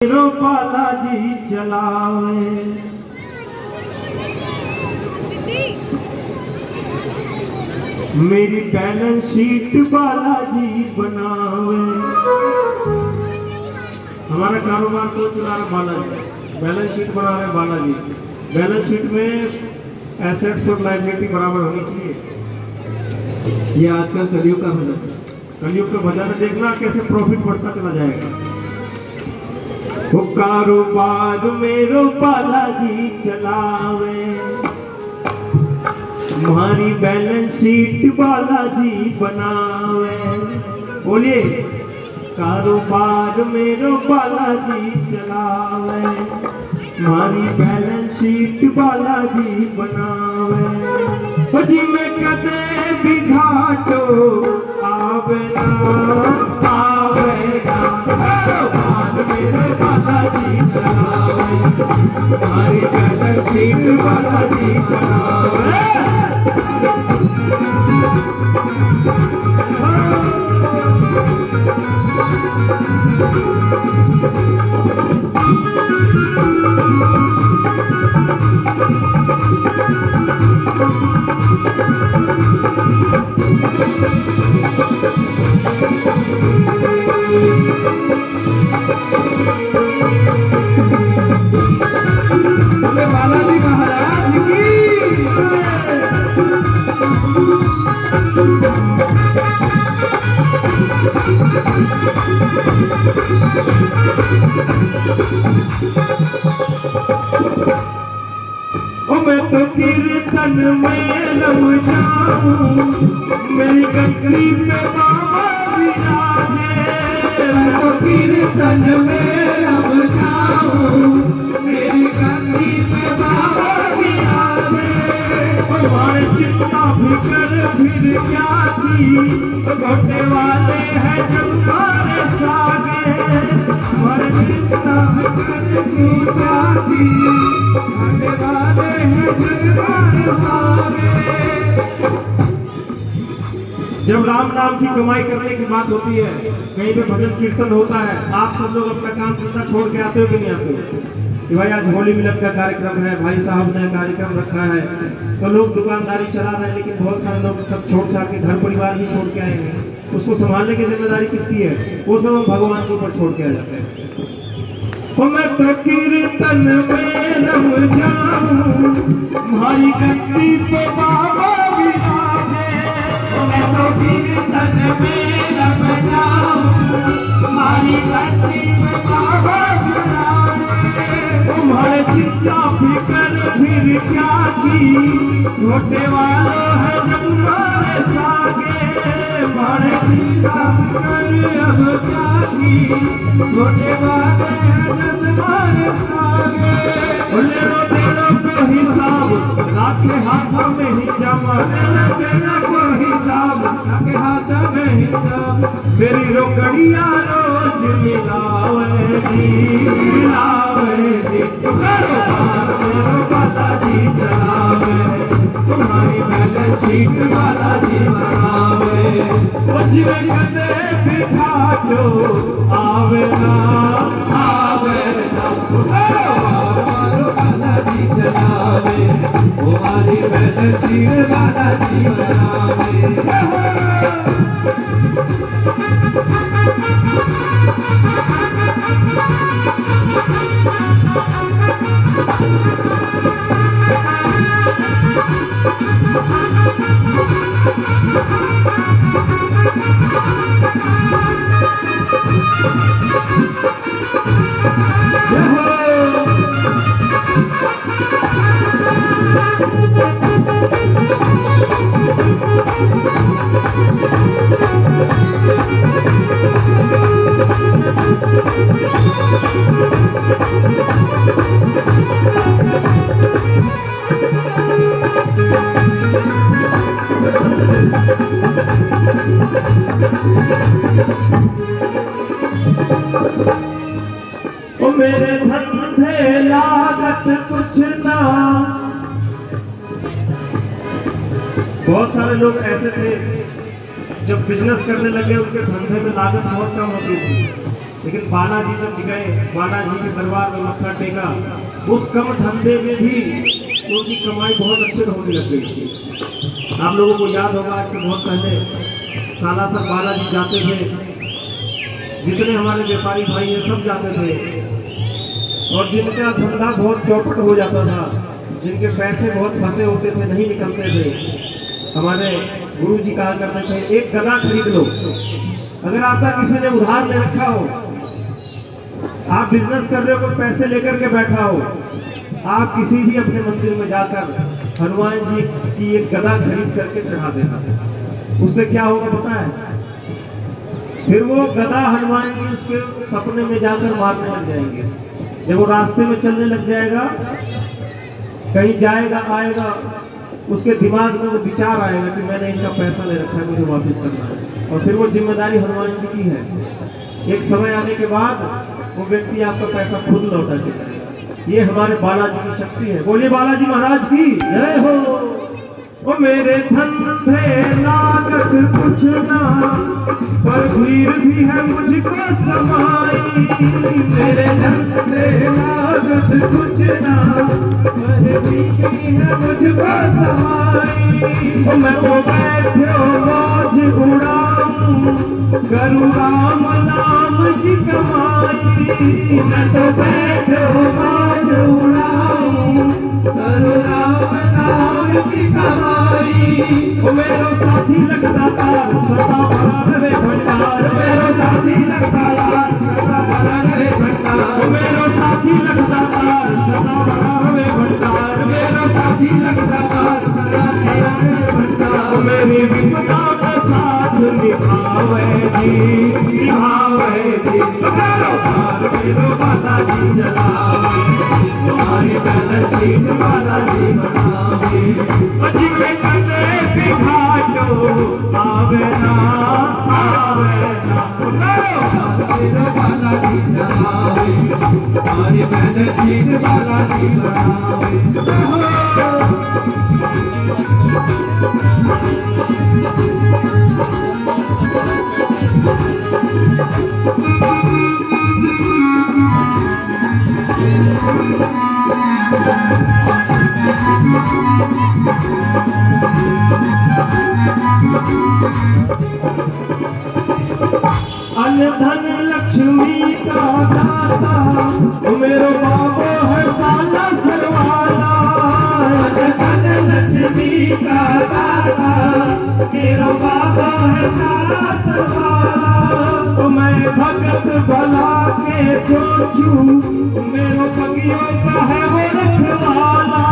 मेरो बालाजी चलावे, मेरी बैलेंस शीट बालाजी बनावे। हमारा कारोबार को चला रहा बालाजी, बैलेंस शीट बना रहे बालाजी। बैलेंस शीट में एसेट्स और लायबिलिटी बराबर होनी चाहिए। ये आजकल कलयुग का भजन, कलयुग का भजन देखना कैसे प्रॉफिट बढ़ता चला जाएगा। वो कारोबार मेरो बालाजी चलावे, हमारी बैलेंस शीट बालाजी बनावे। बोलिए, कारोबार मेरो बालाजी चलावे, हमारी बैलेंस शीट बालाजी बनावे। जी में कदे भी घाटो आवेगा आवेगा, कारोबार मेरो बालाजी चलावे, हमारी बैलेंस शीट बालाजी बनावे। बालाजी महाराज की मैं तो कीर्तन में रम जाऊं, मेरी कंकरी पे बाबा विराजे। मैं तो कीर्तन में रम जाऊं, मेरी कंकरी पे बाबा विराजे। हमारे चिंता फिकर फिर क्या थी, घोटे वाले हैं जब सारे सागे। हमारे चिंता फिकर फिर क्या थी, घोटे वाले हैं जब सारे सागे। जब राम नाम की कमाई करने की बात होती है, कहीं पे भजन कीर्तन होता है, आप सब लोग अपना काम धंधा छोड़ के आते हो कि नहीं आते हो? कि भाई आज होली मिलन का कार्यक्रम है, भाई साहब ने कार्यक्रम रखा है, तो लोग दुकानदारी चला रहे हैं, लेकिन बहुत सारे लोग सब छोड़ छाड़ के घर परिवार भी छोड़ के आए हैं। उसको संभालने की जिम्मेदारी किसकी है? वो सब हम भगवान के ऊपर छोड़ के आ जाते हैं। मैं तो कीर्तन में रम जाऊं, भाई गद्दी पे बाबा विराजे। मैं तो कीर्तन में रम जाऊं, भाई गद्दी पे बाबा विराजे। तुम्हारे चिंता फिकर फिर क्या थी, छोटे वालों है जब मारे सागे। हमारे चिंता फिकर अब क्या थी, छोटे वाले हैं जब मारे सागे। लेनो देनो को हिसाब राखे हाथों में ही जमा, लेना देना को हिसाब राखे हाथों में ही जमा। मेरी रोकड़िया रोज मिलावे जी, मिलावे जी। कारोबार मेरो बालाजी चलावे, तुम्हारी बैलेंस शीट बालाजी बनावे। बचवे कदे भी घाटो आवेगा आवेगा, कारोबार मेरो बालाजी चलावे, तुम्हारी बैलेंस शीट बालाजी बनावे। ओ मेरे धंधे लागत कुछ ना। बहुत सारे लोग ऐसे थे जब बिजनेस करने लगे उनके धंधे में लागत बहुत कम होती थी, लेकिन बालाजी जब गए, बालाजी के दरबार में मत्था टेका, उस कम धंधे में भी उनकी कमाई बहुत अच्छे होने लग गई थी। आप लोगों को याद होगा, आज से बहुत पहले सालासर बालाजी जाते थे, जितने हमारे व्यापारी भाई हैं सब जाते थे, और जिनका धंधा बहुत चौपट हो जाता था, जिनके पैसे बहुत फंसे होते थे, नहीं निकलते थे, हमारे गुरु जी कहा करते थे एक गदा खरीद लो। अगर आपका किसी ने उधार ले रखा हो, आप बिजनेस कर रहे हो, कोई पैसे लेकर के बैठा हो, आप किसी भी अपने मंदिर में जाकर हनुमान जी की एक गदा खरीद करके चढ़ा देना। उससे क्या होगा पता है? फिर वो गदा हनुमान जी उसके सपने में जाकर मारने लग जाएंगे। जब वो रास्ते में चलने लग जाएगा, कहीं जाएगा आएगा, उसके दिमाग में वो विचार आएगा कि मैंने इनका पैसा ले रखा है, मुझे वापस करना है, और फिर वो जिम्मेदारी हनुमान जी की है। एक समय आने के बाद वो व्यक्ति आपका पैसा खुद लौटा के करेगा। ये हमारे बालाजी की शक्ति है। बोलिए बालाजी महाराज की जय हो। ओ मेरे धंधे लागत कुछ ना, पर भीड़ भी है मुझको समाई। मेरे धंधे लागत कुछ ना, पर भीड़ भी है मुझको समाई। ओ मैं वो बैठो मौज उड़ाऊं, करूँ राम नाम की कमाई। मैं तो बैठो मौज उड़ाऊं, करूँ राम नाम की कमाई। ओ मेरो साथी लगता तार, सदा भरा रहे भंडार। मेरो साथी लगता तार, सदा भरा रहे भंडार। ओ मेरो साथी लगता तार, सदा भरा रहे भंडार। मेरो साथी लगता तार, सदा भरा रहे भंडार। मेरी विपदा का साथ निभावे जी, निभावे जी। मेरो पार मेरो बालाजी चलावे, तुम्हारी बैलेंस शीट बालाजी बनावे। जिसमें कटे बिघाटो आवे ना, आवे ना। मेरो बालाजी चलावे, तुम्हारी बैलेंस शीट बालाजी बनावे। धन लक्ष्मी का दाता, मेरो बाबो है साला सरवाला। धन लक्ष्मी का दाता, मेरो बाबा है साला सरवाला। तो मैं भगत भला के सोचूं, मेरो बगियों का है वो रखवाला।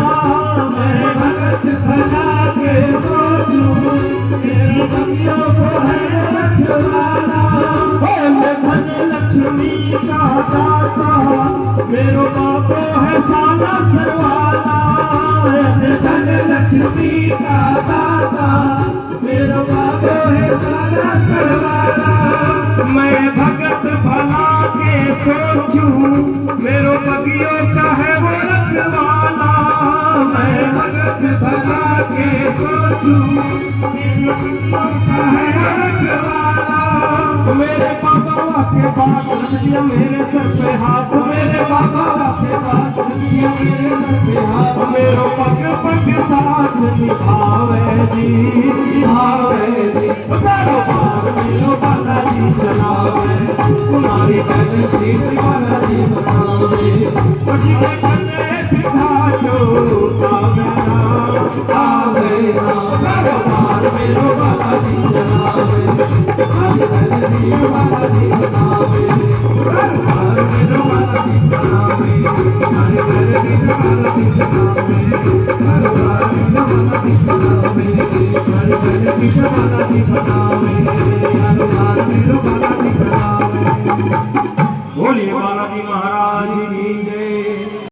मैं भगत भला के सोचूं, मेरो बगियों को है रखवाला। धन लक्ष्मी का दाता, मेरो बाबो है साला सरवाला। धन लक्ष्मी का दाता, मेरो बाबो है साला सरवाला। मैं भगत भला के सोचूं, मेरो बगियों का है वो रखवाला। मैं भगत भला के सोचूं, मेरो बगियों का है रखवाला। मेरे बाबा के पास रख दिया मेरे सर पे हाथ, मेरे बाबा के पास रख दिया मेरे सर पे हाथ। मेरो पग पग साथ निभावे जी, निभावे जी। कारोबार मेरो बालाजी चलावे, तुम्हारी बैलेंस शीट बालाजी बनावे। जिसमें कटे बिघाटो आवे ना, आवे ना। कारोबार मेरो बालाजी चलावे, बालाजी बनावे। कारोबार मेरो बालाजी बनावे, तुम्हारी बैलेंस शीट बालाजी बनावे। कारोबार मेरो बालाजी बनावे, तुम्हारी बैलेंस शीट बालाजी बनावे। कारोबार मेरो